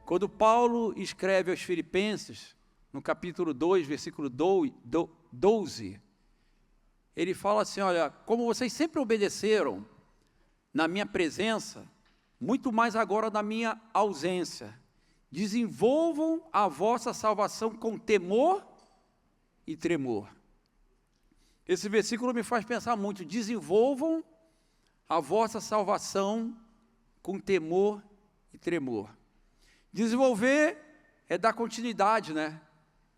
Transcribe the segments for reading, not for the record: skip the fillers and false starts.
Quando Paulo escreve aos Filipenses, no capítulo 2, versículo 12, ele fala assim, olha, como vocês sempre obedeceram na minha presença, muito mais agora na minha ausência, desenvolvam a vossa salvação com temor e tremor. Esse versículo me faz pensar muito, desenvolvam a vossa salvação com temor e tremor. Desenvolver é dar continuidade, né?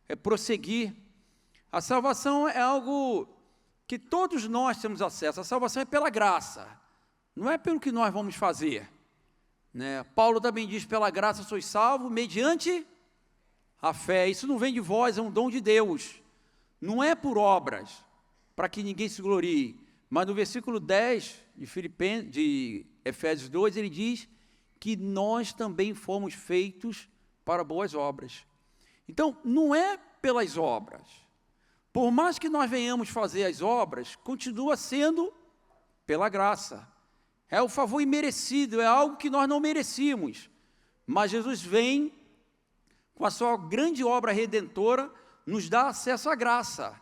É prosseguir. A salvação é algo que todos nós temos acesso. A salvação é pela graça, não é pelo que nós vamos fazer, né? Paulo também diz, pela graça sois salvos, mediante a fé. Isso não vem de vós, é um dom de Deus. Não é por obras, para que ninguém se glorie. Mas no versículo 10 de Efésios 2, ele diz que nós também fomos feitos para boas obras. Então, não é pelas obras. Por mais que nós venhamos fazer as obras, continua sendo pela graça. É o favor imerecido, é algo que nós não merecíamos. Mas Jesus vem, com a sua grande obra redentora, nos dá acesso à graça.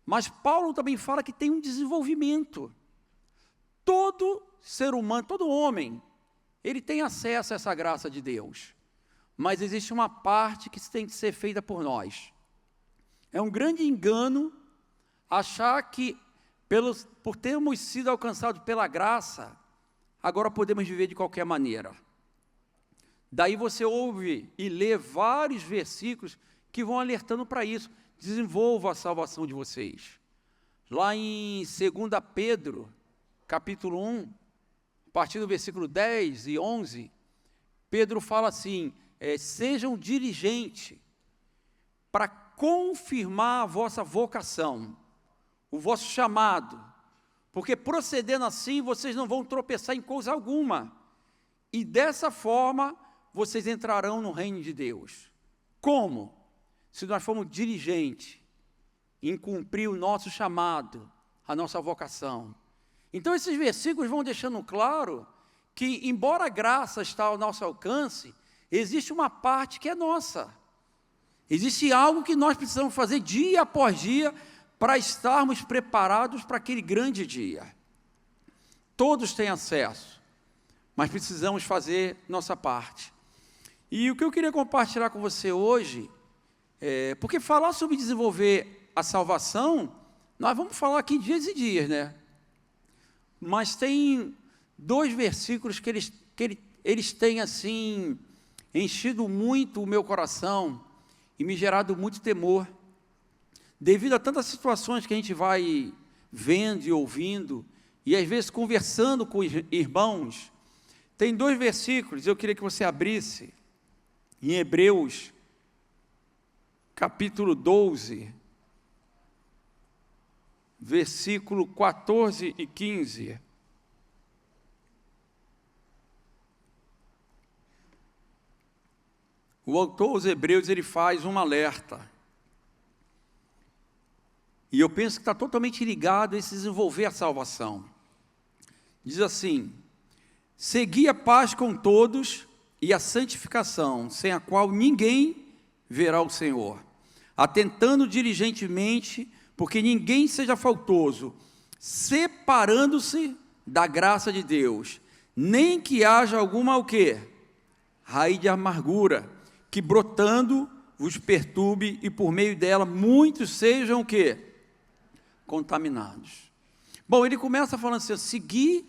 Mas Paulo também fala que tem um desenvolvimento. Todo ser humano, todo homem, ele tem acesso a essa graça de Deus, mas existe uma parte que tem que ser feita por nós. É um grande engano achar que, por termos sido alcançados pela graça, agora podemos viver de qualquer maneira. Daí você ouve e lê vários versículos que vão alertando para isso. Desenvolva a salvação de vocês. Lá em 2 Pedro, capítulo 1, a partir do versículo 10 e 11, Pedro fala assim, sejam diligentes para confirmar a vossa vocação, o vosso chamado, porque procedendo assim, vocês não vão tropeçar em coisa alguma, e dessa forma, vocês entrarão no reino de Deus. Como? Se nós formos diligentes em cumprir o nosso chamado, a nossa vocação. Então, esses versículos vão deixando claro que, embora a graça está ao nosso alcance, existe uma parte que é nossa. Existe algo que nós precisamos fazer dia após dia para estarmos preparados para aquele grande dia. Todos têm acesso, mas precisamos fazer nossa parte. E o que eu queria compartilhar com você hoje, porque falar sobre desenvolver a salvação, nós vamos falar aqui dias e dias, né? Mas tem dois versículos que eles têm, assim, enchido muito o meu coração e me gerado muito temor. Devido a tantas situações que a gente vai vendo e ouvindo, e às vezes conversando com irmãos, tem dois versículos, eu queria que você abrisse, em Hebreus, capítulo 12, versículo 14 e 15. O autor aos Hebreus, ele faz um alerta. E eu penso que está totalmente ligado a esse desenvolver a salvação. Diz assim, segui a paz com todos e a santificação, sem a qual ninguém verá o Senhor, atentando diligentemente, porque ninguém seja faltoso, separando-se da graça de Deus, nem que haja alguma o quê? Raiz de amargura, que brotando vos perturbe, e por meio dela muitos sejam o quê? Contaminados. Bom, ele começa falando assim, seguir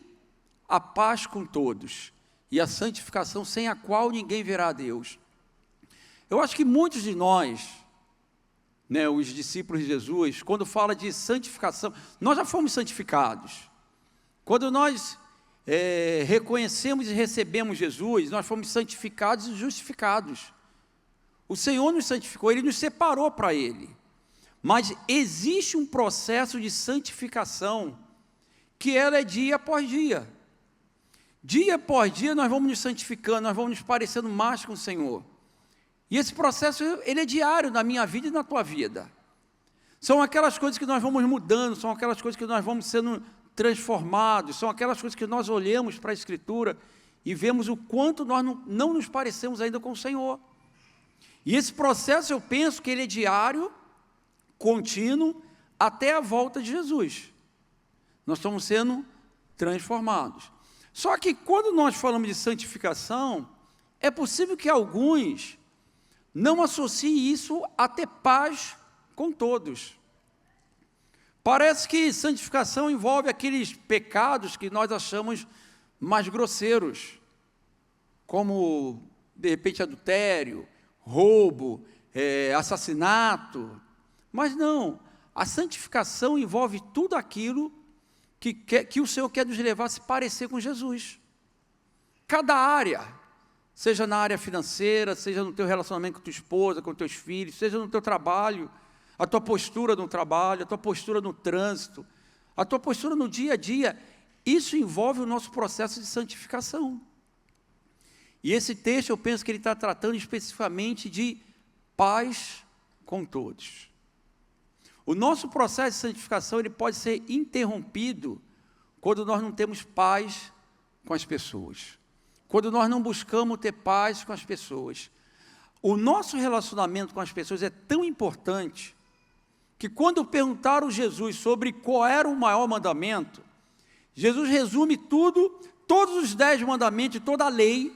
a paz com todos, e a santificação, sem a qual ninguém verá a Deus. Eu acho que muitos de nós, né, os discípulos de Jesus, quando fala de santificação, nós já fomos santificados. Quando nós reconhecemos e recebemos Jesus, nós fomos santificados e justificados. O Senhor nos santificou, Ele nos separou para Ele. Mas existe um processo de santificação, que ela é dia após dia. Dia após dia nós vamos nos santificando, nós vamos nos parecendo mais com o Senhor. E esse processo, ele é diário na minha vida e na tua vida. São aquelas coisas que nós vamos mudando, são aquelas coisas que nós vamos sendo transformados, são aquelas coisas que nós olhamos para a Escritura e vemos o quanto nós não nos parecemos ainda com o Senhor. E esse processo, eu penso que ele é diário, contínuo, até a volta de Jesus. Nós estamos sendo transformados. Só que quando nós falamos de santificação, é possível que alguns não associem isso a ter paz com todos. Parece que santificação envolve aqueles pecados que nós achamos mais grosseiros, como, de repente, adultério, roubo, assassinato. Mas não, a santificação envolve tudo aquilo que o Senhor quer nos levar a se parecer com Jesus. Cada área, seja na área financeira, seja no teu relacionamento com tua esposa, com teus filhos, seja no teu trabalho, a tua postura no trabalho, a tua postura no trânsito, a tua postura no dia a dia, isso envolve o nosso processo de santificação. E esse texto, eu penso que ele está tratando especificamente de paz com todos. O nosso processo de santificação, ele pode ser interrompido quando nós não temos paz com as pessoas, quando nós não buscamos ter paz com as pessoas. O nosso relacionamento com as pessoas é tão importante, que quando perguntaram a Jesus sobre qual era o maior mandamento, Jesus resume tudo, todos os 10 mandamentos, toda a lei,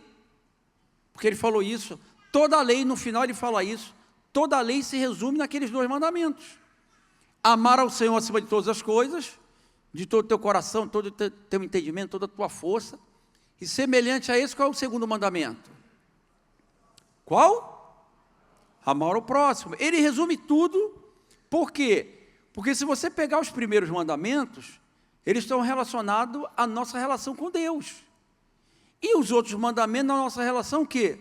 porque ele falou isso, toda a lei, no final ele fala isso, toda a lei se resume naqueles 2 mandamentos. Amar ao Senhor acima de todas as coisas, de todo o teu coração, todo o teu entendimento, toda a tua força, e semelhante a esse, qual é o segundo mandamento? Qual? Amar ao próximo. Ele resume tudo, por quê? Porque se você pegar os primeiros mandamentos, eles estão relacionados à nossa relação com Deus. E os outros mandamentos, na nossa relação, o quê?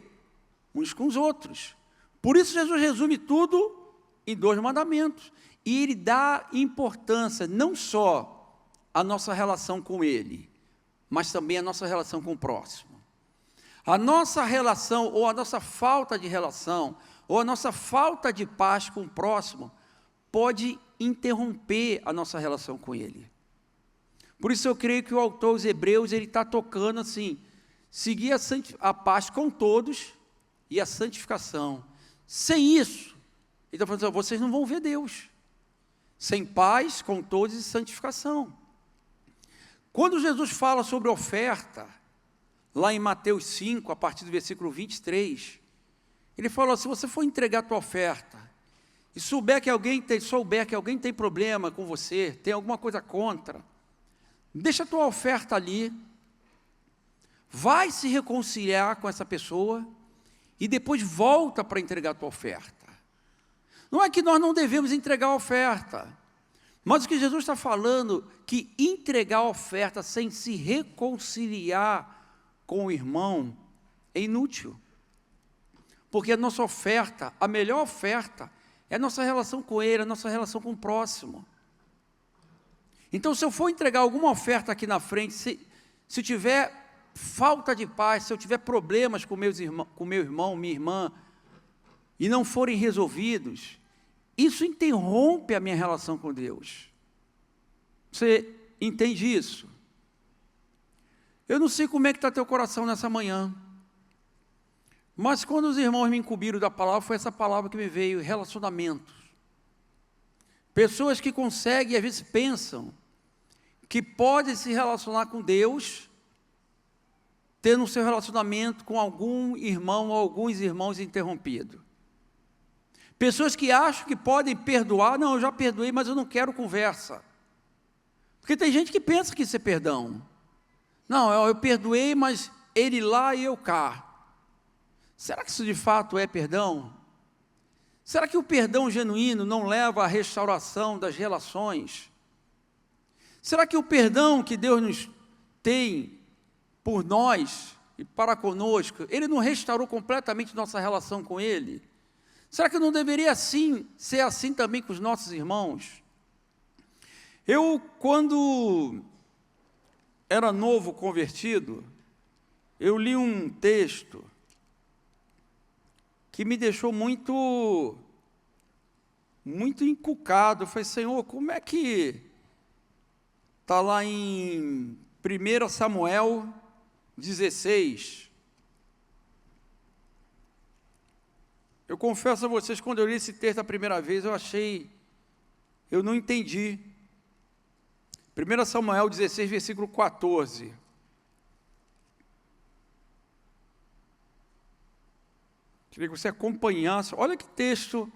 Uns com os outros. Por isso Jesus resume tudo em 2 mandamentos. E ele dá importância não só à nossa relação com ele, mas também à nossa relação com o próximo. A nossa relação, ou a nossa falta de relação, ou a nossa falta de paz com o próximo, pode interromper a nossa relação com ele. Por isso eu creio que o autor aos Hebreus, ele está tocando assim, seguir a paz com todos e a santificação. Sem isso, ele está falando assim, vocês não vão ver Deus. Sem paz com todos e santificação. Quando Jesus fala sobre oferta, lá em Mateus 5, a partir do versículo 23, ele falou, se você for entregar a tua oferta, e souber que alguém tem problema com você, tem alguma coisa contra, deixa a tua oferta ali, vai se reconciliar com essa pessoa, e depois volta para entregar a tua oferta. Não é que nós não devemos entregar a oferta, mas o que Jesus está falando, que entregar a oferta sem se reconciliar com o irmão é inútil. Porque a nossa oferta, a melhor oferta, é a nossa relação com ele, a nossa relação com o próximo. Então, se eu for entregar alguma oferta aqui na frente, se tiver falta de paz, se eu tiver problemas com meu irmão, minha irmã, e não forem resolvidos, isso interrompe a minha relação com Deus. Você entende isso? Eu não sei como é que está teu coração nessa manhã, mas quando os irmãos me incumbiram da palavra, foi essa palavra que me veio, relacionamentos. Pessoas que conseguem, às vezes pensam, que podem se relacionar com Deus, tendo o seu relacionamento com algum irmão ou alguns irmãos interrompido. Pessoas que acham que podem perdoar, não, eu já perdoei, mas eu não quero conversa. Porque tem gente que pensa que isso é perdão. Não, eu perdoei, mas ele lá e eu cá. Será que isso de fato é perdão? Será que o perdão genuíno não leva à restauração das relações? Será que o perdão que Deus nos tem por nós e para conosco, ele não restaurou completamente nossa relação com ele? Será que não deveria ser assim também com os nossos irmãos? Eu, quando era novo convertido, eu li um texto que me deixou muito encucado. Eu falei, Senhor, como é que Está lá em 1 Samuel 16. Eu confesso a vocês, quando eu li esse texto a primeira vez, eu não entendi. 1 Samuel 16, versículo 14. Queria que você acompanhasse. Olha que texto.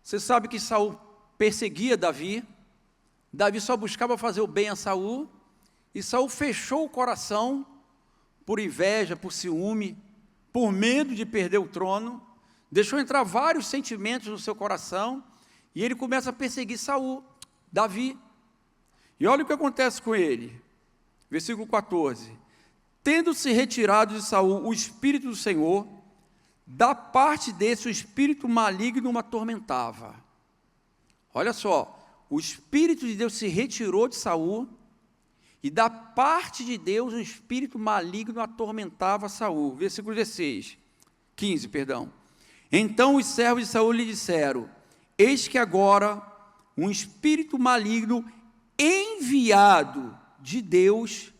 Você sabe que Saul perseguia Davi. Davi só buscava fazer o bem a Saul. E Saul fechou o coração por inveja, por ciúme, por medo de perder o trono. Deixou entrar vários sentimentos no seu coração. E ele começa a perseguir Davi. E olha o que acontece com ele. Versículo 14. Tendo se retirado de Saul o Espírito do Senhor, da parte desse o espírito maligno o atormentava. Olha só, o Espírito de Deus se retirou de Saul, e da parte de Deus o espírito maligno atormentava Saul. Versículo 15. Então os servos de Saul lhe disseram: eis que agora um espírito maligno enviado de Deus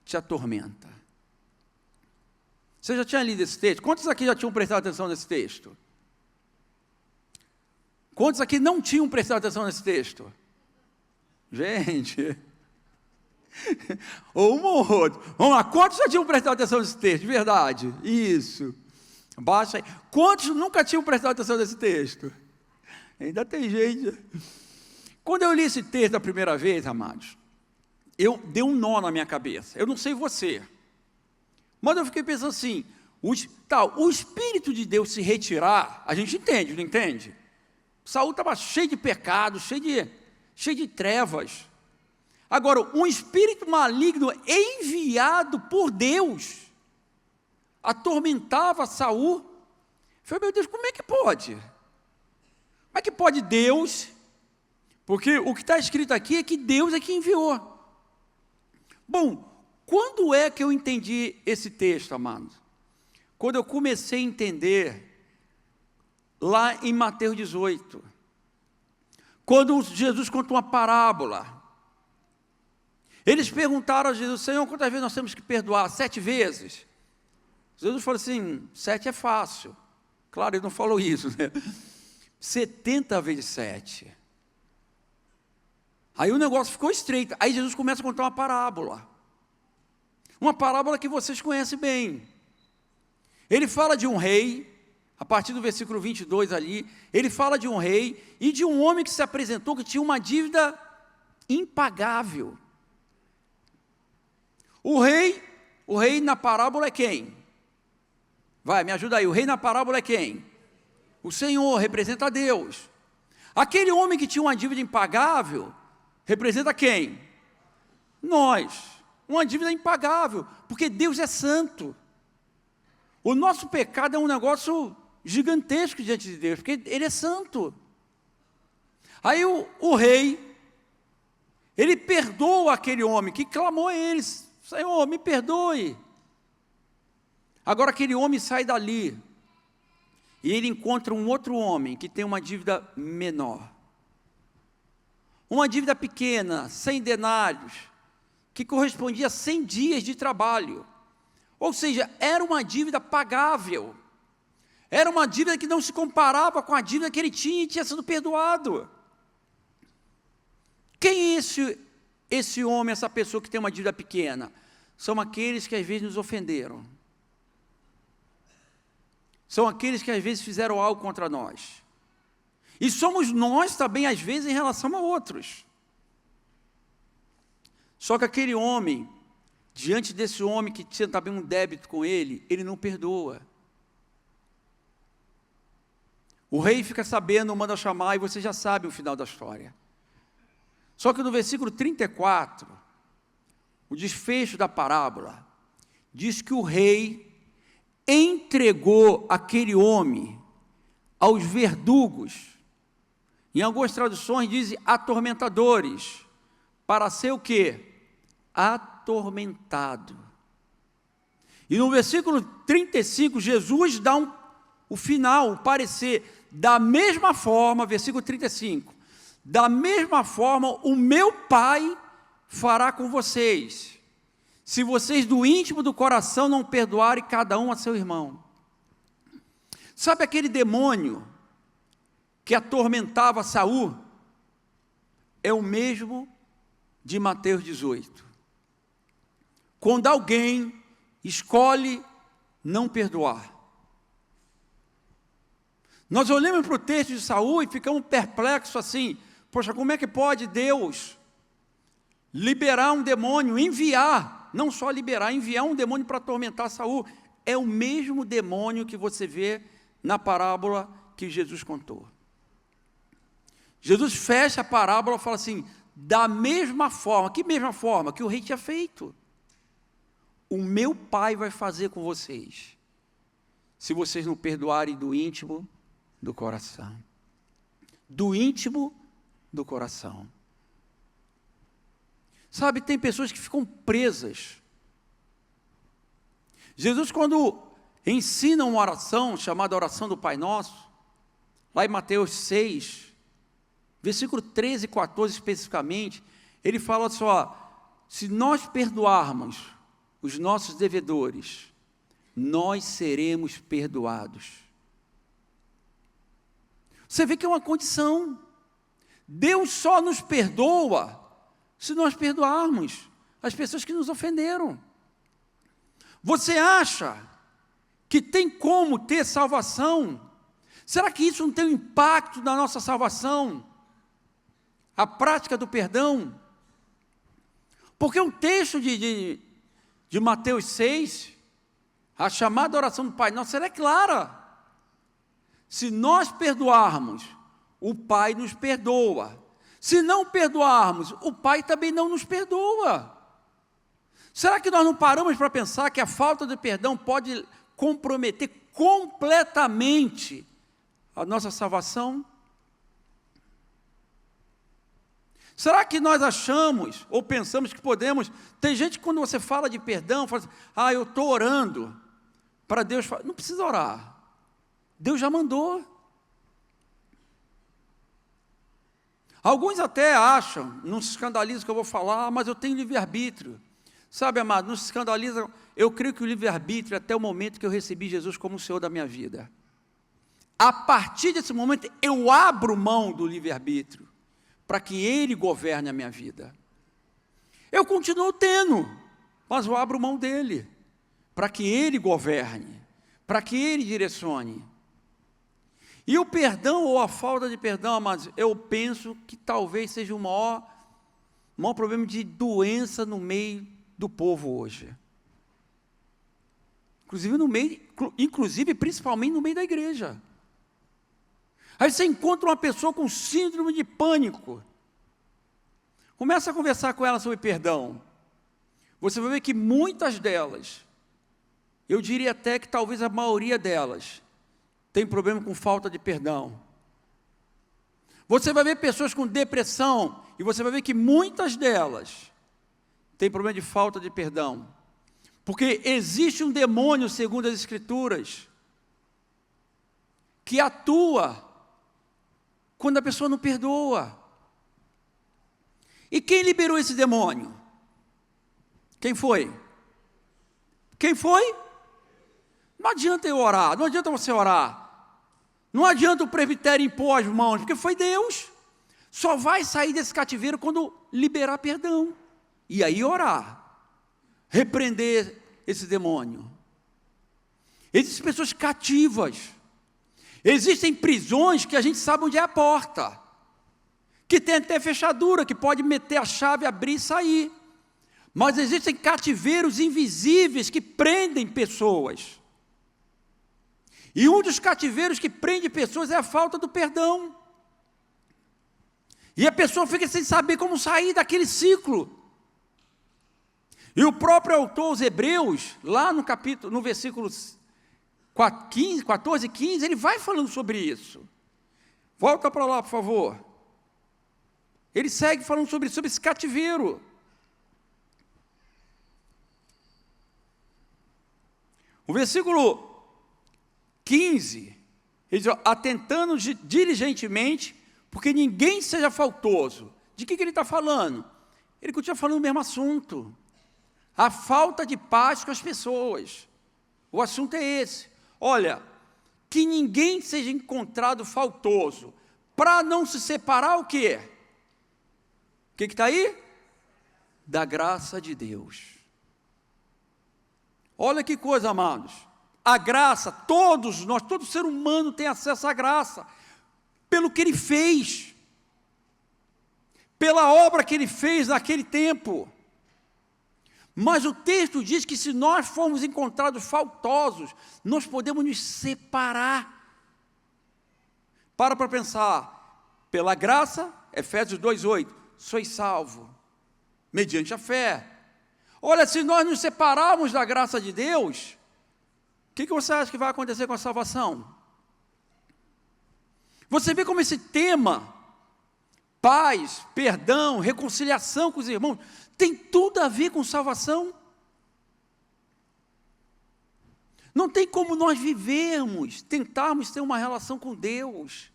te atormenta. Você já tinha lido esse texto? Quantos aqui já tinham prestado atenção nesse texto? Quantos aqui não tinham prestado atenção nesse texto? Gente, ou um ou outro. Vamos lá, quantos já tinham prestado atenção nesse texto? De verdade, isso. Baixa aí. Quantos nunca tinham prestado atenção nesse texto? Ainda tem gente. Quando eu li esse texto a primeira vez, amados, eu dei um nó na minha cabeça. Eu não sei você, mas eu fiquei pensando assim, o Espírito de Deus se retirar, a gente entende, não entende? Saul estava cheio de pecado, cheio de trevas. Agora, um espírito maligno enviado por Deus atormentava Saul. Eu falei, meu Deus, como é que pode? Como é que pode Deus? Porque o que está escrito aqui é que Deus é que enviou. Bom, quando é que eu entendi esse texto, amados? Quando eu comecei a entender, lá em Mateus 18, quando Jesus conta uma parábola, eles perguntaram a Jesus: Senhor, quantas vezes nós temos que perdoar? 7 vezes? Jesus falou assim: 7 é fácil. Claro, ele não falou isso, né? 70 vezes 7. Aí o negócio ficou estreito. Aí Jesus começa a contar uma parábola. Uma parábola que vocês conhecem bem. Ele fala de um rei, a partir do versículo 22 ali, ele fala de um rei e de um homem que se apresentou que tinha uma dívida impagável. O rei na parábola é quem? Vai, me ajuda aí, o rei na parábola é quem? O Senhor, representa Deus. Aquele homem que tinha uma dívida impagável, representa quem? Nós. Uma dívida impagável, porque Deus é santo. O nosso pecado é um negócio gigantesco diante de Deus, porque Ele é santo. Aí o rei, ele perdoa aquele homem que clamou a ele: Senhor, me perdoe. Agora aquele homem sai dali, e ele encontra um outro homem que tem uma dívida menor. Uma dívida pequena, 100 denários, que correspondia a 100 dias de trabalho. Ou seja, era uma dívida pagável. Era uma dívida que não se comparava com a dívida que ele tinha e tinha sido perdoado. Quem é esse homem, essa pessoa que tem uma dívida pequena? São aqueles que às vezes nos ofenderam. São aqueles que às vezes fizeram algo contra nós. E somos nós também, às vezes, em relação a outros. Só que aquele homem, diante desse homem que tinha também um débito com ele, ele não perdoa. O rei fica sabendo, manda chamar, e você já sabe o final da história. Só que no versículo 34, o desfecho da parábola, diz que o rei entregou aquele homem aos verdugos. Em algumas traduções dizem atormentadores, para ser o quê? Atormentado. E no versículo 35, Jesus dá o final, o parecer, da mesma forma, versículo 35, da mesma forma o meu Pai fará com vocês, se vocês do íntimo do coração não perdoarem cada um a seu irmão. Sabe aquele demônio que atormentava Saul? É o mesmo de Mateus 18. Quando alguém escolhe não perdoar. Nós olhamos para o texto de Saul e ficamos perplexos assim, poxa, como é que pode Deus liberar um demônio, enviar, não só liberar, enviar um demônio para atormentar Saul? É o mesmo demônio que você vê na parábola que Jesus contou. Jesus fecha a parábola e fala assim, da mesma forma, que mesma forma que o rei tinha feito, o meu Pai vai fazer com vocês, se vocês não perdoarem do íntimo do coração. Do íntimo do coração. Sabe, tem pessoas que ficam presas. Jesus, quando ensina uma oração, chamada oração do Pai Nosso, lá em Mateus 6, versículo 13 e 14 especificamente, ele fala só, se nós perdoarmos os nossos devedores, nós seremos perdoados. Você vê que é uma condição. Deus só nos perdoa se nós perdoarmos as pessoas que nos ofenderam. Você acha que tem como ter salvação? Será que isso não tem um impacto na nossa salvação? A prática do perdão? Porque o texto de Mateus 6, a chamada oração do Pai Nosso, ela é clara. Se nós perdoarmos, o Pai nos perdoa. Se não perdoarmos, o Pai também não nos perdoa. Será que nós não paramos para pensar que a falta de perdão pode comprometer completamente a nossa salvação? Será que nós achamos ou pensamos que podemos? Tem gente que quando você fala de perdão, fala assim, eu estou orando para Deus. Não precisa orar. Deus já mandou. Alguns até acham, não se escandalizam que eu vou falar, mas eu tenho livre-arbítrio. Sabe, amado, não se escandalizam. Eu creio que o livre-arbítrio, até o momento que eu recebi Jesus como o Senhor da minha vida. A partir desse momento, eu abro mão do livre-arbítrio, para que Ele governe a minha vida. Eu continuo tendo, mas eu abro mão dEle, para que Ele governe, para que Ele direcione. E o perdão ou a falta de perdão, amados, eu penso que talvez seja o maior problema de doença no meio do povo hoje. Inclusive, principalmente no meio da igreja. Aí você encontra uma pessoa com síndrome de pânico. Começa a conversar com ela sobre perdão. Você vai ver que muitas delas, eu diria até que talvez a maioria delas, tem problema com falta de perdão. Você vai ver pessoas com depressão, e você vai ver que muitas delas têm problema de falta de perdão. Porque existe um demônio, segundo as Escrituras, que atua quando a pessoa não perdoa. E quem liberou esse demônio? Quem foi? Quem foi? Não adianta eu orar, não adianta você orar. Não adianta o presbitério impor as mãos, porque foi Deus. Só vai sair desse cativeiro quando liberar perdão. E aí orar. Repreender esse demônio. Existem pessoas cativas. Existem prisões que a gente sabe onde é a porta. Que tem até fechadura, que pode meter a chave, abrir e sair. Mas existem cativeiros invisíveis que prendem pessoas. E um dos cativeiros que prende pessoas é a falta do perdão. E a pessoa fica sem saber como sair daquele ciclo. E o próprio autor aos Hebreus, lá no versículo 14 e 15, ele vai falando sobre isso. Volta para lá, por favor. Ele segue falando sobre esse cativeiro. O versículo 15, ele diz, atentando diligentemente porque ninguém seja faltoso. De que ele está falando? Ele continua falando o mesmo assunto. A falta de paz com as pessoas. O assunto é esse. Olha, que ninguém seja encontrado faltoso, para não se separar o quê? O que está aí? Da graça de Deus. Olha que coisa, amados. A graça, todos nós, todo ser humano tem acesso à graça, pelo que ele fez, pela obra que ele fez naquele tempo. Mas o texto diz que se nós formos encontrados faltosos, nós podemos nos separar. Para pensar, pela graça, Efésios 2:8, sois salvo, mediante a fé. Olha, se nós nos separarmos da graça de Deus, o que você acha que vai acontecer com a salvação? Você vê como esse tema, paz, perdão, reconciliação com os irmãos, tem tudo a ver com salvação. Não tem como nós vivermos, tentarmos ter uma relação com Deus,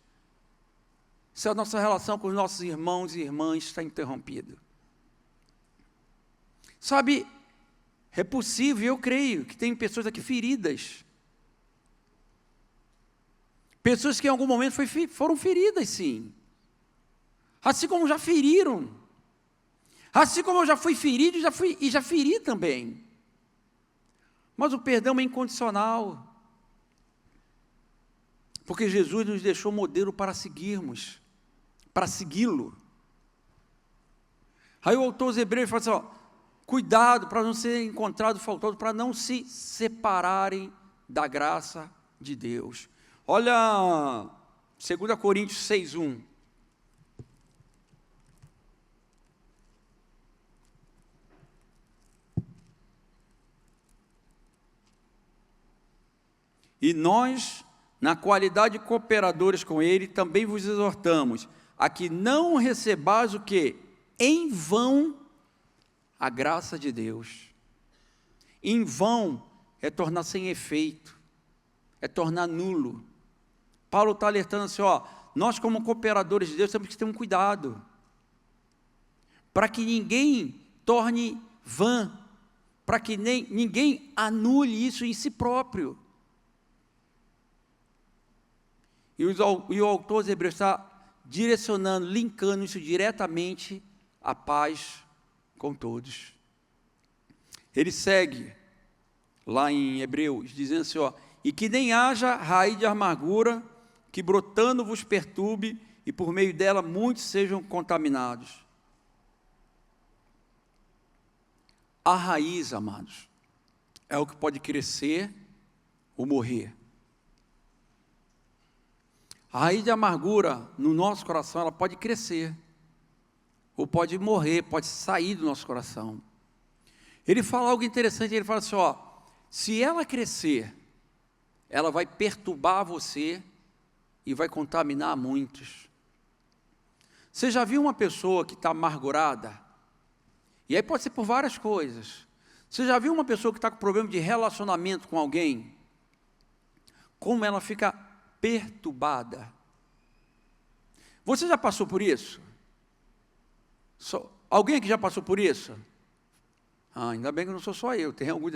se a nossa relação com os nossos irmãos e irmãs está interrompida. Sabe, é possível, eu creio, que tem pessoas aqui feridas. Pessoas que em algum momento foram feridas, sim. Assim como já feriram. Assim como eu já fui ferido e já feri também. Mas o perdão é incondicional. Porque Jesus nos deixou modelo para seguirmos, para segui-lo. Aí o autor aos Hebreus fala assim, ó, cuidado para não ser encontrado faltoso, para não se separarem da graça de Deus. Olha 2 Coríntios 6:1. E nós, na qualidade de cooperadores com ele, também vos exortamos a que não recebais o quê? Em vão a graça de Deus. Em vão é tornar sem efeito, é tornar nulo. Paulo está alertando assim, ó, nós como cooperadores de Deus temos que ter um cuidado, para que ninguém torne vã, para que ninguém anule isso em si próprio. E o autor aos Hebreus está direcionando, linkando isso diretamente à paz com todos. Ele segue lá em Hebreus, dizendo assim, ó, e que nem haja raiz de amargura, que brotando vos perturbe, e por meio dela muitos sejam contaminados. A raiz, amados, é o que pode crescer ou morrer. A raiz de amargura no nosso coração, ela pode crescer, ou pode morrer, pode sair do nosso coração. Ele fala algo interessante, ele fala assim, ó, se ela crescer, ela vai perturbar você e vai contaminar muitos. Você já viu uma pessoa que está amargurada? E aí pode ser por várias coisas. Você já viu uma pessoa que está com problema de relacionamento com alguém? Como ela fica perturbada. Você já passou por isso? Alguém aqui já passou por isso? Ainda bem que não sou só eu, tem algum...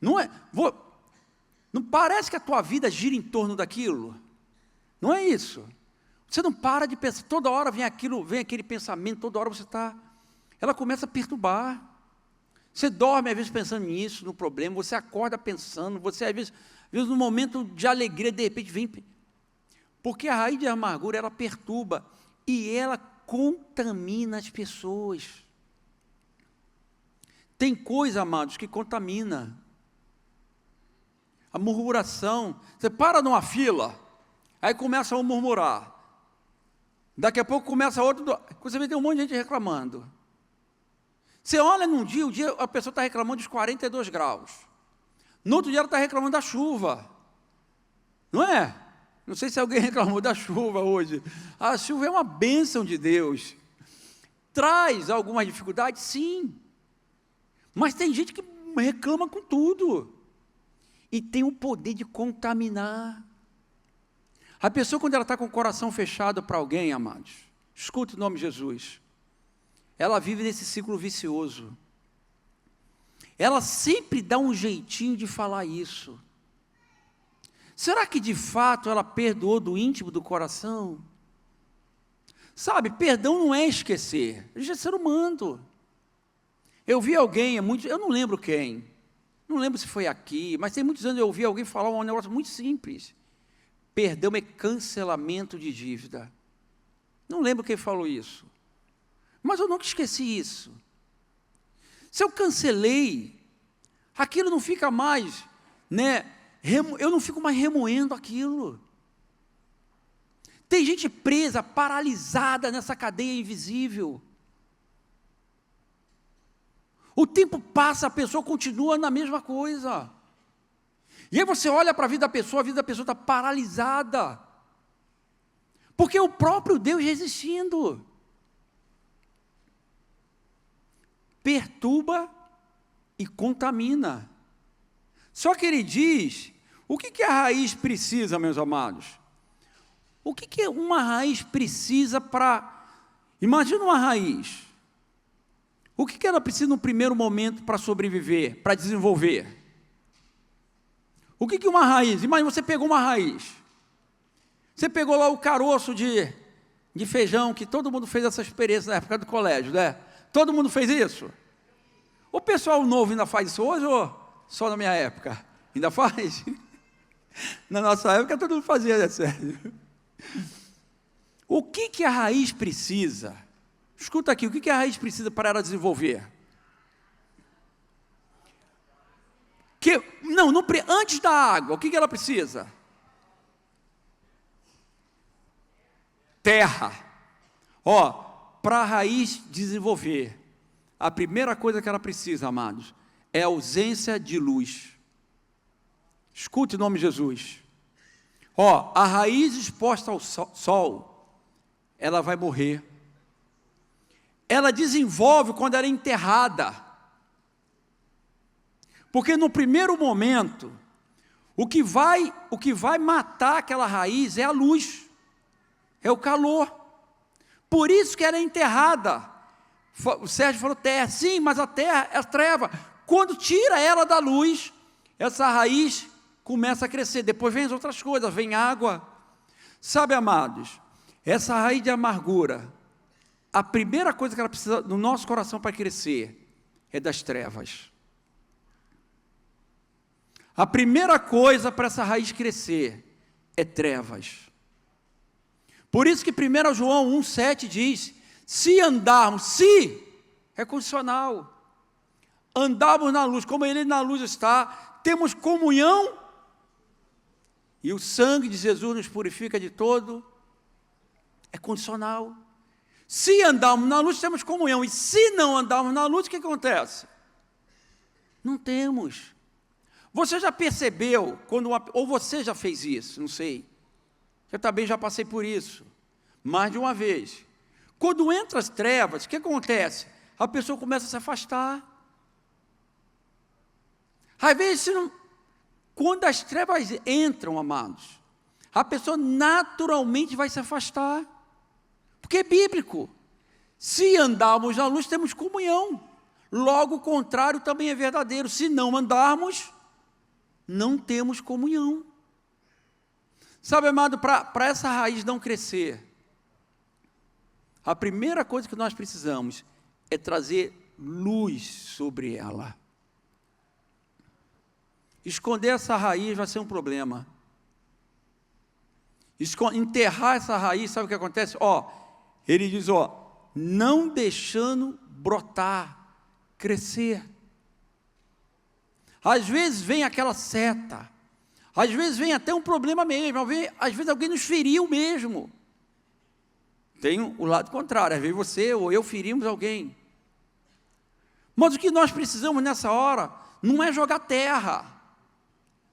Não parece que a tua vida gira em torno daquilo? Não é isso? Você não para de pensar, toda hora vem aquele pensamento, toda hora você está... Ela começa a perturbar. Você dorme às vezes pensando nisso, no problema, você acorda pensando, você às vezes no momento de alegria, de repente vem... Porque a raiz de amargura, ela perturba e ela contamina as pessoas. Tem coisa, amados, que contamina. A murmuração. Você para numa fila, aí começa a murmurar. Daqui a pouco começa outro... Você vê, tem um monte de gente reclamando. Você olha num dia, o dia a pessoa está reclamando dos 42 graus. No outro dia ela está reclamando da chuva. Não é? Não sei se alguém reclamou da chuva hoje. A chuva é uma bênção de Deus. Traz algumas dificuldades, sim. Mas tem gente que reclama com tudo. E tem o poder de contaminar. A pessoa, quando ela está com o coração fechado para alguém, amados, escute o nome de Jesus, ela vive nesse ciclo vicioso. Ela sempre dá um jeitinho de falar isso. Será que de fato ela perdoou do íntimo do coração? Sabe, perdão não é esquecer, a gente é ser humano. Eu vi alguém, eu não lembro quem, não lembro se foi aqui, mas tem muitos anos eu ouvi alguém falar um negócio muito simples. Perdão é cancelamento de dívida. Não lembro quem falou isso, mas eu nunca esqueci isso. Se eu cancelei, aquilo não fica mais, eu não fico mais remoendo aquilo. Tem gente presa, paralisada nessa cadeia invisível. O tempo passa, a pessoa continua na mesma coisa. E aí você olha para a vida da pessoa está paralisada. Porque é o próprio Deus resistindo. Perturba e contamina. Só que ele diz, o que a raiz precisa, meus amados? O que uma raiz precisa para... Imagina uma raiz. O que ela precisa no primeiro momento para sobreviver, para desenvolver? O que uma raiz? Imagina, você pegou uma raiz. Você pegou lá o caroço de feijão, que todo mundo fez essa experiência na época do colégio, né? Todo mundo fez isso? O pessoal novo ainda faz isso hoje ou só na minha época? Ainda faz? Na nossa época todo mundo fazia, é sério. O que a raiz precisa? Escuta aqui, o que a raiz precisa para ela desenvolver? Antes da água, o que ela precisa? Terra. Para a raiz desenvolver, a primeira coisa que ela precisa, amados, é a ausência de luz. Escute o nome de Jesus. A raiz exposta ao sol, ela vai morrer. Ela desenvolve quando ela é enterrada. Porque no primeiro momento, o que vai matar aquela raiz é a luz, é o calor. Por isso que ela é enterrada. O Sérgio falou terra, sim, mas a terra é treva. Quando tira ela da luz, essa raiz começa a crescer. Depois vem as outras coisas, vem água. Sabe, amados, essa raiz de amargura, a primeira coisa que ela precisa no nosso coração para crescer é das trevas. A primeira coisa para essa raiz crescer é trevas. Por isso que 1 João 1,7 diz, se andarmos, é condicional, andarmos na luz, como Ele na luz está, temos comunhão, e o sangue de Jesus nos purifica de todo, é condicional. Se andarmos na luz, temos comunhão, e se não andarmos na luz, o que acontece? Não temos. Você já percebeu, ou você já fez isso, não sei, eu também já passei por isso, mais de uma vez. Quando entra as trevas, o que acontece? A pessoa começa a se afastar. Às vezes, quando as trevas entram, amados, a pessoa naturalmente vai se afastar, porque é bíblico. Se andarmos na luz, temos comunhão. Logo, o contrário também é verdadeiro. Se não andarmos, não temos comunhão. Sabe, amado, para essa raiz não crescer, a primeira coisa que nós precisamos é trazer luz sobre ela. Esconder essa raiz vai ser um problema. Enterrar essa raiz, sabe o que acontece? Ele diz, não deixando brotar, crescer. Às vezes vem aquela seta, às vezes vem até um problema mesmo, às vezes alguém nos feriu mesmo. Tem o lado contrário, às vezes você ou eu ferimos alguém. Mas o que nós precisamos nessa hora não é jogar terra,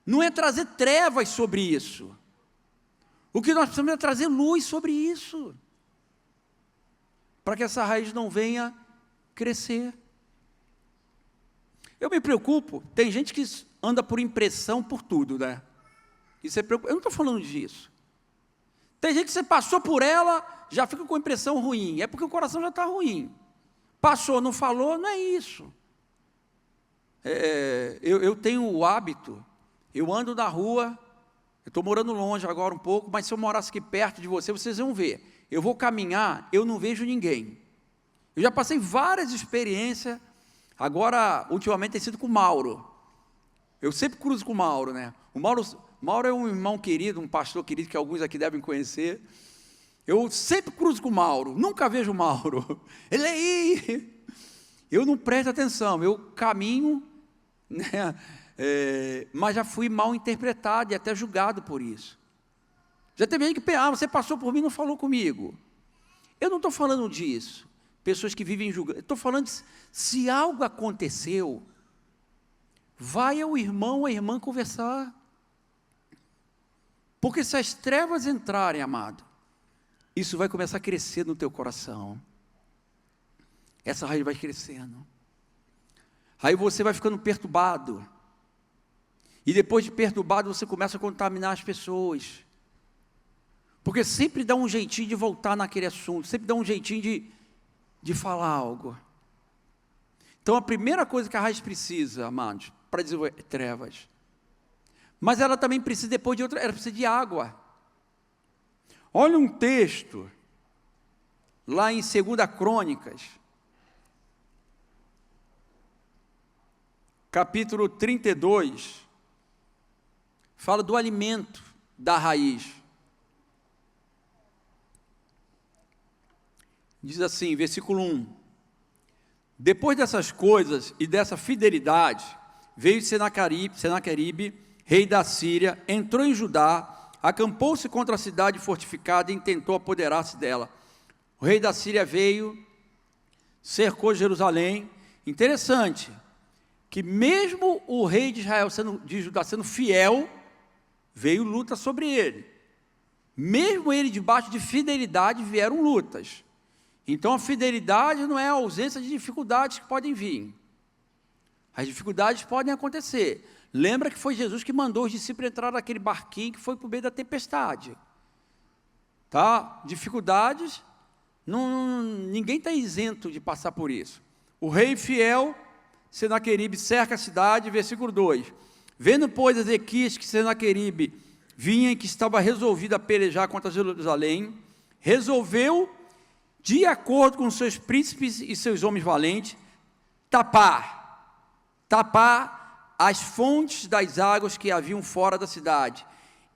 não é trazer trevas sobre isso. O que nós precisamos é trazer luz sobre isso, para que essa raiz não venha crescer. Eu me preocupo, tem gente que anda por impressão por tudo, né? Isso é preocupante. Eu não estou falando disso. Tem gente que você passou por ela, já fica com impressão ruim. É porque o coração já está ruim. Passou, não falou, não é isso. Eu tenho o hábito, eu ando na rua, eu estou morando longe agora um pouco, mas se eu morasse aqui perto de você, vocês vão ver. Eu vou caminhar, eu não vejo ninguém. Eu já passei várias experiências, agora, ultimamente, tem sido com o Mauro. Eu sempre cruzo com o Mauro, né? O Mauro é um irmão querido, um pastor querido, que alguns aqui devem conhecer. Eu sempre cruzo com o Mauro, nunca vejo o Mauro. Ele aí, eu não presto atenção, eu caminho, né? Mas já fui mal interpretado e até julgado por isso. Já teve gente que pensa, você passou por mim e não falou comigo. Eu não estou falando disso, pessoas que vivem julgando, estou falando de, se algo aconteceu, vai ao irmão ou à irmã conversar. Porque se as trevas entrarem, amado, isso vai começar a crescer no teu coração. Essa raiz vai crescendo. Aí você vai ficando perturbado. E depois de perturbado, você começa a contaminar as pessoas. Porque sempre dá um jeitinho de voltar naquele assunto, sempre dá um jeitinho de falar algo. Então a primeira coisa que a raiz precisa, amados, para desenvolver trevas. Mas ela também precisa, depois de outra, ela precisa de água. Olha um texto, lá em 2 Crônicas, capítulo 32, fala do alimento da raiz. Diz assim, versículo 1. Depois dessas coisas e dessa fidelidade, veio Senaqueribe, rei da Síria, entrou em Judá, acampou-se contra a cidade fortificada e tentou apoderar-se dela. O rei da Síria veio, cercou Jerusalém. Interessante, que mesmo o rei de Israel, de Judá, sendo fiel, veio luta sobre ele. Mesmo ele debaixo de fidelidade, vieram lutas. Então a fidelidade não é a ausência de dificuldades que podem vir. As dificuldades podem acontecer. Lembra que foi Jesus que mandou os discípulos entrar naquele barquinho que foi para o meio da tempestade. Tá? Dificuldades, ninguém está isento de passar por isso. O rei fiel, Senaqueribe, cerca a cidade, versículo 2. Vendo, pois, Ezequias que Senaqueribe vinha e que estava resolvido a pelejar contra Jerusalém, resolveu, de acordo com seus príncipes e seus homens valentes, tapar as fontes das águas que haviam fora da cidade,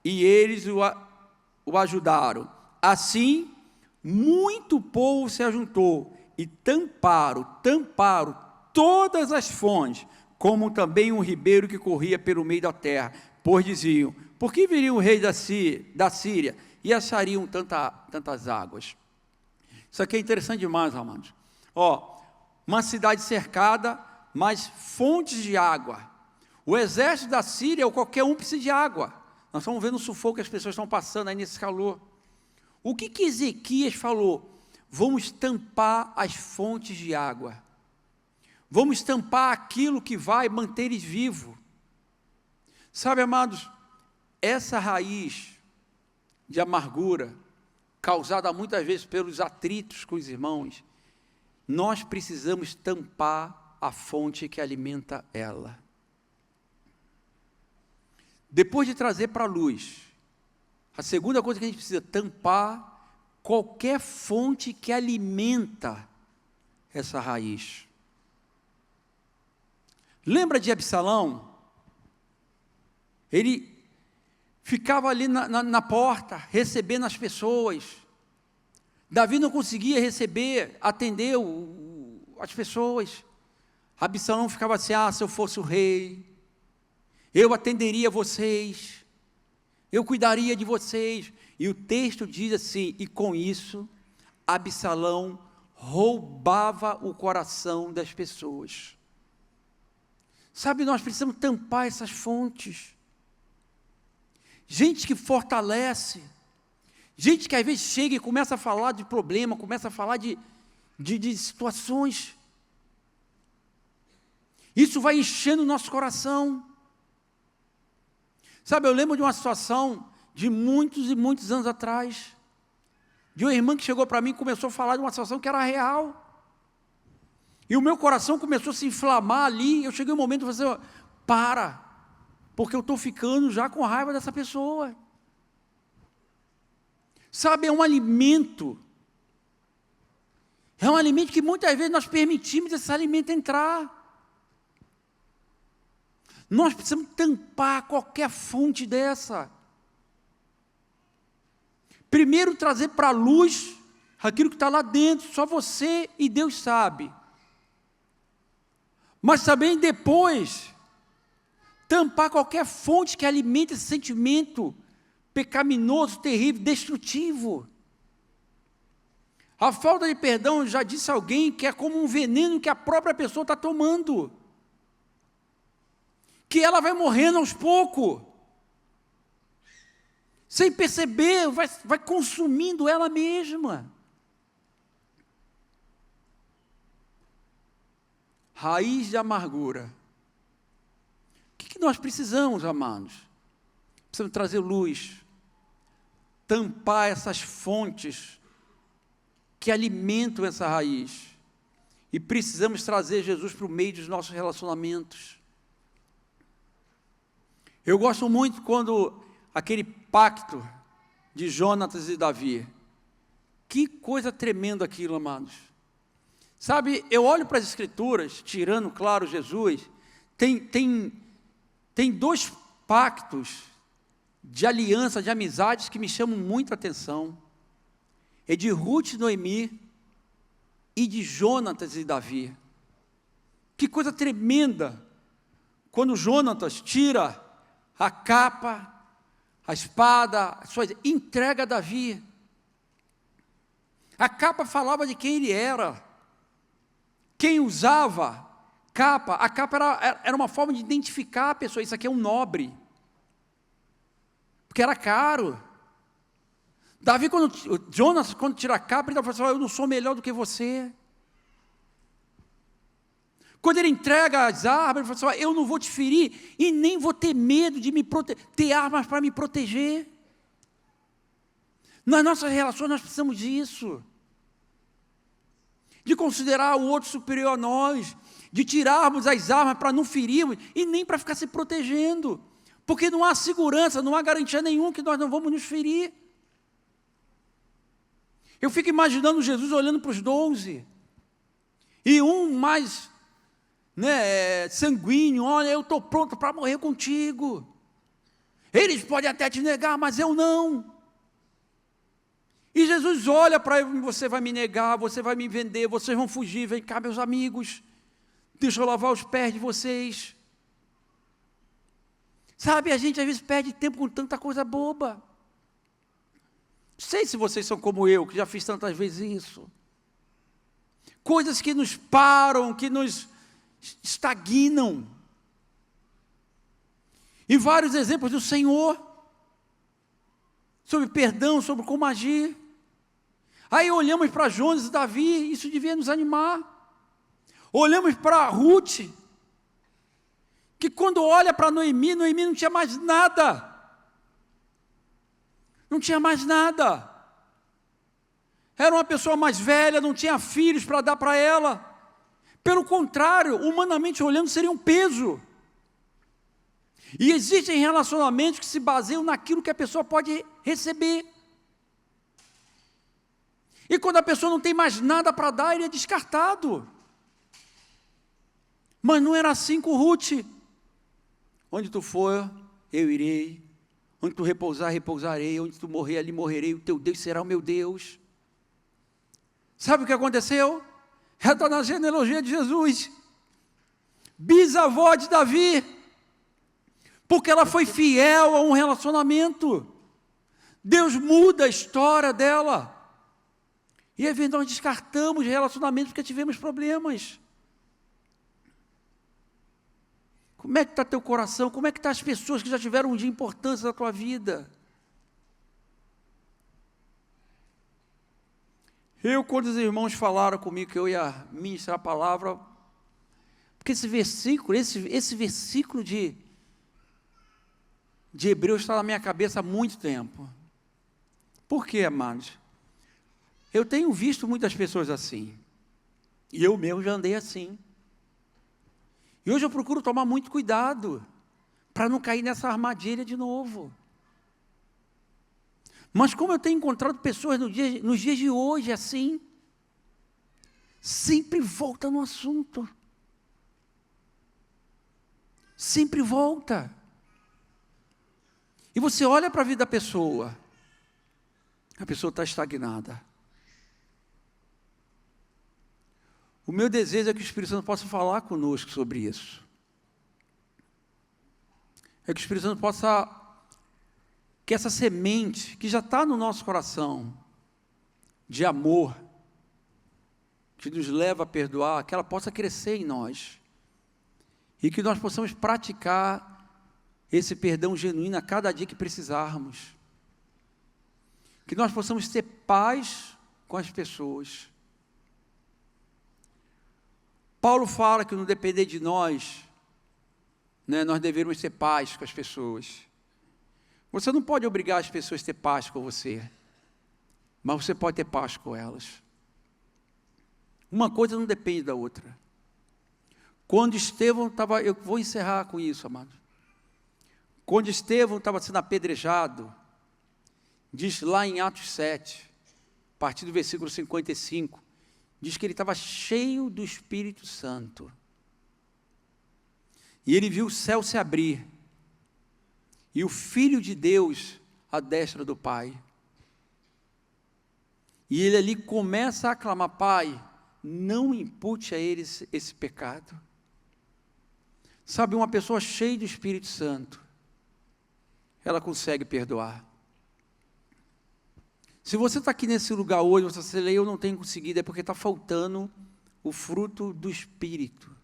e eles o ajudaram. Assim, muito povo se ajuntou, e tamparam todas as fontes, como também um ribeiro que corria pelo meio da terra, pois diziam, por que viria o rei da Síria, e achariam tantas águas? Isso aqui é interessante demais, amados. Uma cidade cercada, mas fontes de água. O exército da Síria, ou qualquer um, precisa de água. Nós estamos vendo o sufoco que as pessoas estão passando aí nesse calor. O que Ezequias falou? Vamos tampar as fontes de água. Vamos tampar aquilo que vai manter eles vivos. Sabe, amados, essa raiz de amargura, causada muitas vezes pelos atritos com os irmãos, nós precisamos tampar a fonte que alimenta ela. Depois de trazer para a luz, a segunda coisa que a gente precisa, tampar qualquer fonte que alimenta essa raiz. Lembra de Absalão? Ele ficava ali na porta, recebendo as pessoas. Davi não conseguia atender as pessoas. Absalão ficava assim, se eu fosse o rei, eu atenderia vocês, eu cuidaria de vocês. E o texto diz assim, e com isso, Absalão roubava o coração das pessoas. Sabe, nós precisamos tampar essas fontes. Gente que fortalece, gente que às vezes chega e começa a falar de problema, começa a falar de situações. Isso vai enchendo o nosso coração. Sabe, eu lembro de uma situação de muitos e muitos anos atrás, de uma irmã que chegou para mim e começou a falar de uma situação que era real, e o meu coração começou a se inflamar ali. Eu cheguei um momento e falei assim: para, porque eu estou ficando já com raiva dessa pessoa. Sabe, é um alimento que muitas vezes nós permitimos esse alimento entrar. Nós precisamos tampar qualquer fonte dessa. Primeiro trazer para a luz aquilo que está lá dentro, só você e Deus sabe. Mas também depois, tampar qualquer fonte que alimente esse sentimento pecaminoso, terrível, destrutivo. A falta de perdão, já disse alguém, que é como um veneno que a própria pessoa está tomando, que ela vai morrendo aos poucos, sem perceber, vai consumindo ela mesma. Raiz de amargura. O que nós precisamos, amados? Precisamos trazer luz, tampar essas fontes que alimentam essa raiz, e precisamos trazer Jesus para o meio dos nossos relacionamentos. Eu gosto muito quando aquele pacto de Jonatas e Davi, que coisa tremenda aquilo, amados. Sabe, eu olho para as Escrituras, tirando, claro, Jesus, tem dois pactos de aliança, de amizades, que me chamam muita atenção. É de Ruth e Noemi, e de Jonatas e Davi. Que coisa tremenda, quando Jonatas tira a capa, a espada, entrega a Davi. A capa falava de quem ele era. Quem usava capa, a capa era uma forma de identificar a pessoa. Isso aqui é um nobre, porque era caro. Davi, Jonas, quando tira a capa, ele fala assim: eu não sou melhor do que você. Quando ele entrega as armas, ele fala assim: eu não vou te ferir, e nem vou ter medo de ter armas para me proteger. Nas nossas relações nós precisamos disso, de considerar o outro superior a nós, de tirarmos as armas para não ferirmos, e nem para ficar se protegendo, porque não há segurança, não há garantia nenhuma que nós não vamos nos ferir. Eu fico imaginando Jesus olhando para os 12, e um mais sanguíneo: olha, eu estou pronto para morrer contigo. Eles podem até te negar, mas eu não. E Jesus olha para ele: você vai me negar, você vai me vender, vocês vão fugir, vem cá, meus amigos, deixa eu lavar os pés de vocês. Sabe, a gente às vezes perde tempo com tanta coisa boba. Não sei se vocês são como eu, que já fiz tantas vezes isso. Coisas que nos param, que nos estagnam. E vários exemplos do Senhor, sobre perdão, sobre como agir. Aí olhamos para Jonas e Davi, isso devia nos animar. Olhamos para Ruth, que quando olha para Noemi não tinha mais nada. Não tinha mais nada. Era uma pessoa mais velha, não tinha filhos para dar para ela. Pelo contrário, humanamente olhando, seria um peso. E existem relacionamentos que se baseiam naquilo que a pessoa pode receber. E quando a pessoa não tem mais nada para dar, ele é descartado. Mas não era assim com Ruth. Onde tu for, eu irei. Onde tu repousar, repousarei. Onde tu morrer, ali morrerei. O teu Deus será o meu Deus. Sabe o que aconteceu? Ela está na genealogia de Jesus, bisavó de Davi, porque ela foi fiel a um relacionamento. Deus muda a história dela. E às vezes nós descartamos relacionamentos porque tivemos problemas. Como é que está teu coração? Como é que estão as pessoas que já tiveram um dia de importância na tua vida? Quando os irmãos falaram comigo que eu ia ministrar a palavra, porque esse versículo de de Hebreus está na minha cabeça há muito tempo. Por quê, amados? Eu tenho visto muitas pessoas assim. E eu mesmo já andei assim. E hoje eu procuro tomar muito cuidado para não cair nessa armadilha de novo. Mas como eu tenho encontrado pessoas nos dias de hoje assim, sempre volta no assunto. Sempre volta. E você olha para a vida da pessoa, a pessoa está estagnada. O meu desejo é que o Espírito Santo possa falar conosco sobre isso. É que o Espírito Santo possa, que essa semente que já está no nosso coração, de amor, que nos leva a perdoar, que ela possa crescer em nós. E que nós possamos praticar esse perdão genuíno a cada dia que precisarmos. Que nós possamos ter paz com as pessoas. Paulo fala que não depender de nós, nós devemos ter paz com as pessoas. Você não pode obrigar as pessoas a ter paz com você, mas você pode ter paz com elas. Uma coisa não depende da outra. Quando Estevão estava, eu vou encerrar com isso, amados. Quando Estevão estava sendo apedrejado, diz lá em Atos 7, a partir do versículo 55, diz que ele estava cheio do Espírito Santo. E ele viu o céu se abrir, e o Filho de Deus à destra do Pai. E ele ali começa a clamar: Pai, não impute a eles esse pecado. Sabe, uma pessoa cheia do Espírito Santo, ela consegue perdoar. Se você está aqui nesse lugar hoje, você lê, eu não tenho conseguido, é porque está faltando o fruto do Espírito.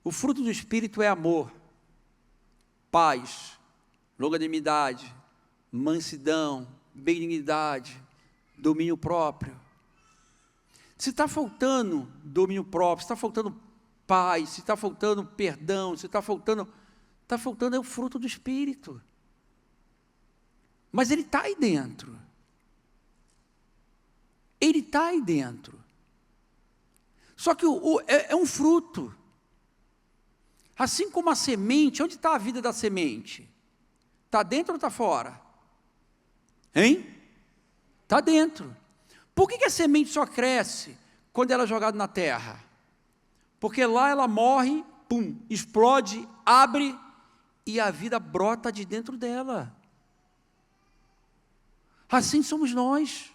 O fruto do Espírito é amor, paz, longanimidade, mansidão, benignidade, domínio próprio. Se está faltando domínio próprio, se está faltando paz, se está faltando perdão, se está faltando é o fruto do Espírito. Mas ele está aí dentro. Ele está aí dentro. Só que é um fruto. Assim como a semente, onde está a vida da semente? Está dentro ou está fora? Hein? Está dentro. Por que a semente só cresce quando ela é jogada na terra? Porque lá ela morre, pum, explode, abre, e a vida brota de dentro dela. Assim somos nós.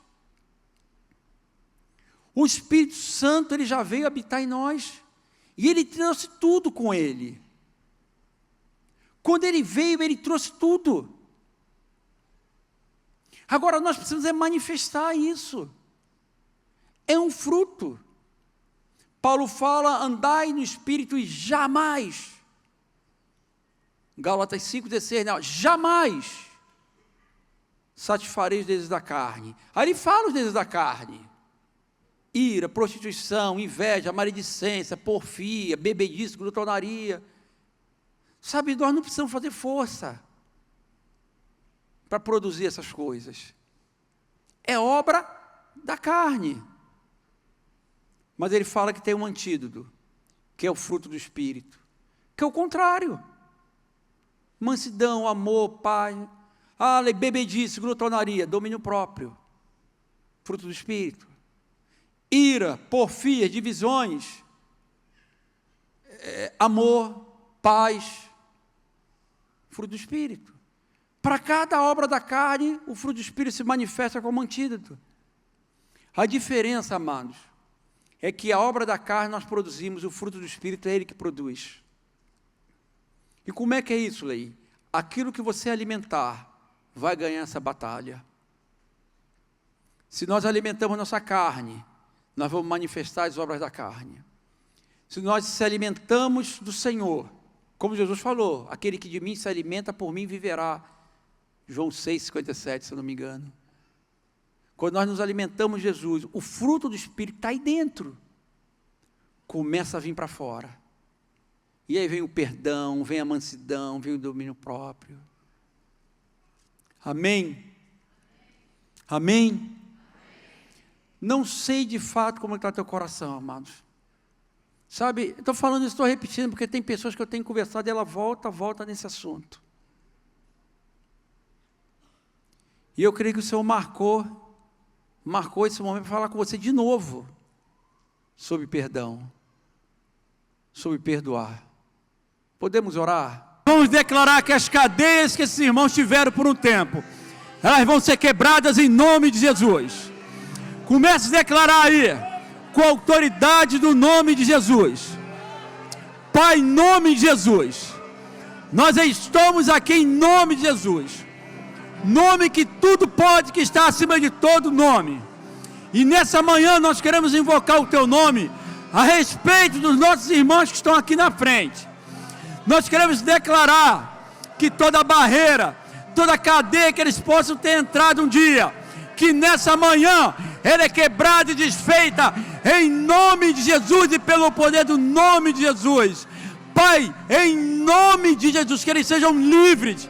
O Espírito Santo, ele já veio habitar em nós, e ele trouxe tudo com ele. Quando ele veio, ele trouxe tudo. Agora nós precisamos manifestar isso. É um fruto. Paulo fala: andai no Espírito e jamais, Gálatas 5,16, não, jamais satisfarei os desejos da carne. Aí ele fala os desejos da carne: ira, prostituição, inveja, maledicência, porfia, bebedice, glutonaria. Sabe, nós não precisamos fazer força para produzir essas coisas. É obra da carne. Mas ele fala que tem um antídoto, que é o fruto do Espírito, que é o contrário. Mansidão, amor, paz, bebedice, glutonaria, domínio próprio, fruto do Espírito. Ira, porfia, divisões, amor, paz, fruto do Espírito. Para cada obra da carne, o fruto do Espírito se manifesta como antídoto. A diferença, amados, é que a obra da carne nós produzimos, o fruto do Espírito é Ele que produz. E como é que é isso, Lei? Aquilo que você alimentar vai ganhar essa batalha. Se nós alimentamos nossa carne, nós vamos manifestar as obras da carne. Se nós se alimentamos do Senhor, como Jesus falou, aquele que de mim se alimenta, por mim viverá. João 6,57, se eu não me engano. Quando nós nos alimentamos de Jesus, o fruto do Espírito está aí dentro. Começa a vir para fora. E aí vem o perdão, vem a mansidão, vem o domínio próprio. Amém? Amém? Não sei de fato como está teu coração, amados. Sabe, estou falando isso, estou repetindo, porque tem pessoas que eu tenho conversado e ela volta nesse assunto. E eu creio que o Senhor marcou esse momento para falar com você de novo sobre perdão, sobre perdoar. Podemos orar? Vamos declarar que as cadeias que esses irmãos tiveram por um tempo, elas vão ser quebradas em nome de Jesus. Comece a declarar aí, com a autoridade do nome de Jesus. Pai, em nome de Jesus, nós estamos aqui em nome de Jesus, nome que tudo pode, que está acima de todo nome. E nessa manhã nós queremos invocar o teu nome a respeito dos nossos irmãos que estão aqui na frente. Nós queremos declarar que toda barreira, toda cadeia que eles possam ter entrado um dia, que nessa manhã ela é quebrada e desfeita em nome de Jesus e pelo poder do nome de Jesus. Pai, em nome de Jesus, que eles sejam livres,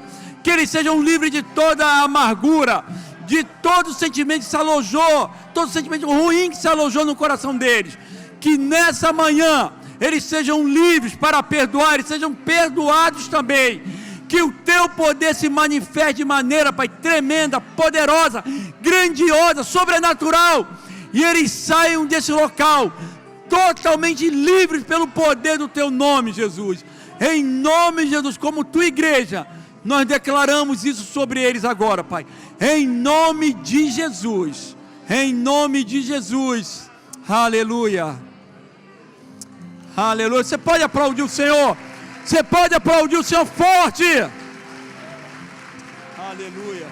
de toda a amargura, de todo sentimento que se alojou, todo sentimento ruim que se alojou no coração deles. Que nessa manhã eles sejam livres para perdoar, eles sejam perdoados também. Que o teu poder se manifeste de maneira, Pai, tremenda, poderosa, grandiosa, sobrenatural. E eles saiam desse local totalmente livres pelo poder do teu nome, Jesus. Em nome de Jesus, como tua igreja, nós declaramos isso sobre eles agora, Pai. Em nome de Jesus. Em nome de Jesus. Aleluia. Aleluia. Você pode aplaudir o Senhor. Você pode aplaudir o Senhor forte. Aleluia.